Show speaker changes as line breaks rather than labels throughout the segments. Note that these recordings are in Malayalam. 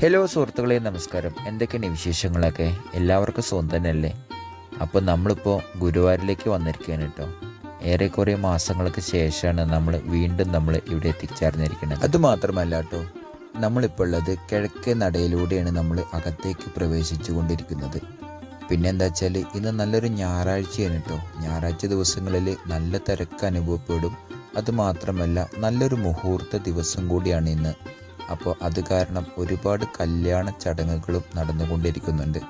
ഹലോ സുഹൃത്തുക്കളെ, നമസ്കാരം. എന്തൊക്കെയാണ് വിശേഷങ്ങളൊക്കെ? എല്ലാവർക്കും സ്വന്തം തന്നെയല്ലേ? അപ്പോൾ നമ്മളിപ്പോൾ ഗുരുവായൂരിലേക്ക് വന്നിരിക്കുകയാണ് കേട്ടോ. ഏറെക്കുറെ മാസങ്ങൾക്ക് ശേഷമാണ് നമ്മൾ ഇവിടെ എത്തിച്ചേർന്നിരിക്കുന്നത്. അതുമാത്രമല്ല കേട്ടോ, നമ്മളിപ്പോൾ ഉള്ളത് കിഴക്കേ നടയിലൂടെയാണ് നമ്മൾ അകത്തേക്ക് പ്രവേശിച്ചു കൊണ്ടിരിക്കുന്നത്. പിന്നെ എന്താ വെച്ചാൽ ഇന്ന് നല്ലൊരു ഞായറാഴ്ചയാണ് കേട്ടോ. ഞായറാഴ്ച ദിവസങ്ങളിൽ നല്ല തിരക്ക് അനുഭവപ്പെടും. അതുമാത്രമല്ല നല്ലൊരു മുഹൂർത്ത ദിവസം കൂടിയാണ് ഇന്ന്. അപ്പോൾ അത് കാരണം ഒരുപാട് കല്യാണ ചടങ്ങുകളും നടന്നുകൊണ്ടിരിക്കുന്നുണ്ട്.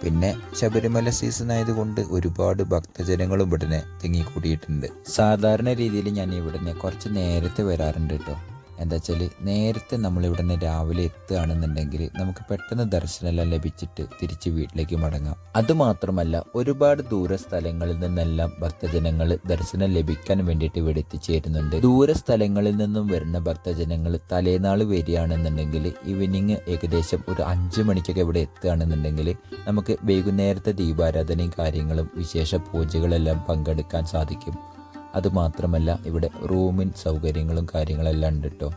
പിന്നെ ശബരിമല സീസൺ ആയതുകൊണ്ട് ഒരുപാട് ഭക്തജനങ്ങളും ഇവിടനെ തിങ്ങിക്കൂടിയിട്ടുണ്ട്. സാധാരണ രീതിയിൽ ഞാൻ ഇവിടനെ കുറച്ച് നേരത്തെ വരാറുണ്ട് കേട്ടോ. എന്താ വെച്ചാൽ നേരത്തെ നമ്മളിവിടെ രാവിലെ എത്തുകയാണെന്നുണ്ടെങ്കിൽ നമുക്ക് പെട്ടെന്ന് ദർശനമെല്ലാം ലഭിച്ചിട്ട് തിരിച്ച് വീട്ടിലേക്ക് മടങ്ങാം. അതുമാത്രമല്ല ഒരുപാട് ദൂര സ്ഥലങ്ങളിൽ നിന്നെല്ലാം ഭക്തജനങ്ങൾ ദർശനം ലഭിക്കാൻ വേണ്ടിയിട്ട് ഇവിടെ എത്തിച്ചേരുന്നുണ്ട്. ദൂര സ്ഥലങ്ങളിൽ നിന്നും വരുന്ന ഭക്തജനങ്ങൾ തലേനാൾ വരികയാണെന്നുണ്ടെങ്കിൽ ഈവനിങ് ഏകദേശം ഒരു 5 മണിക്കൊക്കെ ഇവിടെ എത്തുകയാണെന്നുണ്ടെങ്കിൽ നമുക്ക് വൈകുന്നേരത്തെ ദീപാരാധനയും കാര്യങ്ങളും വിശേഷ പൂജകളെല്ലാം പങ്കെടുക്കാൻ സാധിക്കും. അതുമാത്രമല്ല ഇവിടെ റൂമിൻ സൗകര്യങ്ങളും കാര്യങ്ങളെല്ലാം ഉണ്ട് കേട്ടോ.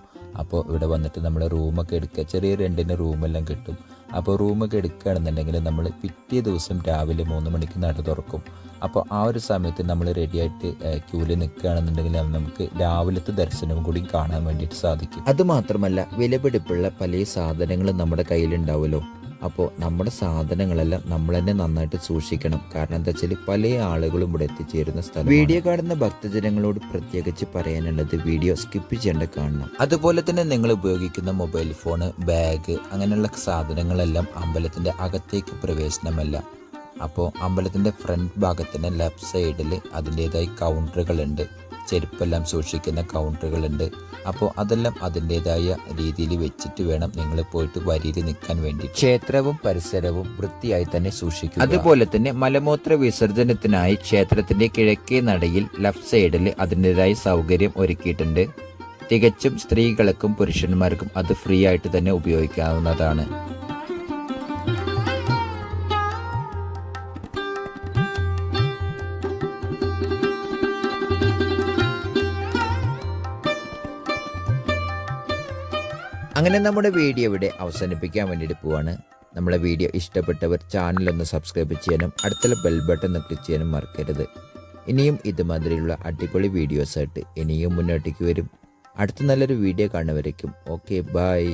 അപ്പോൾ ഇവിടെ വന്നിട്ട് നമ്മൾ റൂമൊക്കെ എടുക്കുക, ചെറിയ റെൻറ്റിന് റൂമെല്ലാം കിട്ടും. അപ്പോൾ റൂമൊക്കെ എടുക്കുകയാണെന്നുണ്ടെങ്കിൽ നമ്മൾ പിറ്റേ ദിവസം രാവിലെ 3 മണിക്ക് നട തുറക്കും. അപ്പോൾ ആ ഒരു സമയത്ത് നമ്മൾ റെഡിയായിട്ട് ക്യൂവിൽ നിൽക്കുകയാണെന്നുണ്ടെങ്കിൽ നമുക്ക് രാവിലത്തെ ദർശനവും കൂടി കാണാൻ വേണ്ടിയിട്ട് സാധിക്കും. അതുമാത്രമല്ല വിലപിടിപ്പുള്ള പല സാധനങ്ങളും നമ്മുടെ കയ്യിലുണ്ടാവുമല്ലോ. അപ്പോൾ നമ്മുടെ സാധനങ്ങളെല്ലാം നമ്മൾ തന്നെ നന്നായിട്ട് സൂക്ഷിക്കണം. കാരണം എന്താ വെച്ചാൽ പല ആളുകളും ഇവിടെ എത്തിച്ചേരുന്ന സ്ഥലം. വീഡിയോ കാണുന്ന ഭക്തജനങ്ങളോട് പ്രത്യേകിച്ച് പറയാനുള്ളത് വീഡിയോ സ്കിപ്പ് ചെയ്യേണ്ട കാണണം. അതുപോലെ തന്നെ നിങ്ങൾ ഉപയോഗിക്കുന്ന മൊബൈൽ ഫോണ്, ബാഗ് അങ്ങനെയുള്ള സാധനങ്ങളെല്ലാം അമ്പലത്തിൻ്റെ അകത്തേക്ക് പ്രവേശനമല്ല. അപ്പോൾ അമ്പലത്തിൻ്റെ ഫ്രണ്ട് ഭാഗത്തിന് ലെഫ്റ്റ് സൈഡിൽ അതിൻ്റേതായ കൗണ്ടറുകളുണ്ട്. ചെരുപ്പെല്ലാം സൂക്ഷിക്കുന്ന കൗണ്ടറുകളുണ്ട്. അപ്പോൾ അതെല്ലാം അതിൻ്റെതായ രീതിയിൽ വെച്ചിട്ട് വേണം നിങ്ങൾ പോയിട്ട് വരിയിൽ നിൽക്കാൻ വേണ്ടി. ക്ഷേത്രവും പരിസരവും വൃത്തിയായി തന്നെ സൂക്ഷിക്കുക. അതുപോലെ തന്നെ മലമൂത്ര വിസർജനത്തിനായി ക്ഷേത്രത്തിന്റെ കിഴക്കേ നടയിൽ ലെഫ്റ്റ് സൈഡിൽ അതിൻ്റെതായ സൗകര്യം ഒരുക്കിയിട്ടുണ്ട്. തികച്ചും സ്ത്രീകൾക്കും പുരുഷന്മാർക്കും അത് ഫ്രീ ആയിട്ട് തന്നെ ഉപയോഗിക്കാവുന്നതാണ്. അങ്ങനെ നമ്മുടെ വീഡിയോ ഇവിടെ അവസാനിപ്പിക്കാൻ വേണ്ടിയിട്ട് പോവാണ്. നമ്മളെ വീഡിയോ ഇഷ്ടപ്പെട്ടവർ ചാനലൊന്ന് സബ്സ്ക്രൈബ് ചെയ്യാനും അടുത്തുള്ള ബെൽ ബട്ടൺ ഒന്ന് ക്ലിക്ക് ചെയ്യാനും മറക്കരുത്. ഇനിയും ഇതുമാതിരിയുള്ള അടിപൊളി വീഡിയോസായിട്ട് ഇനിയും മുന്നോട്ടേക്ക് വരും. അടുത്ത നല്ലൊരു വീഡിയോ കാണുന്നവരേക്കും ഓക്കെ, ബൈ.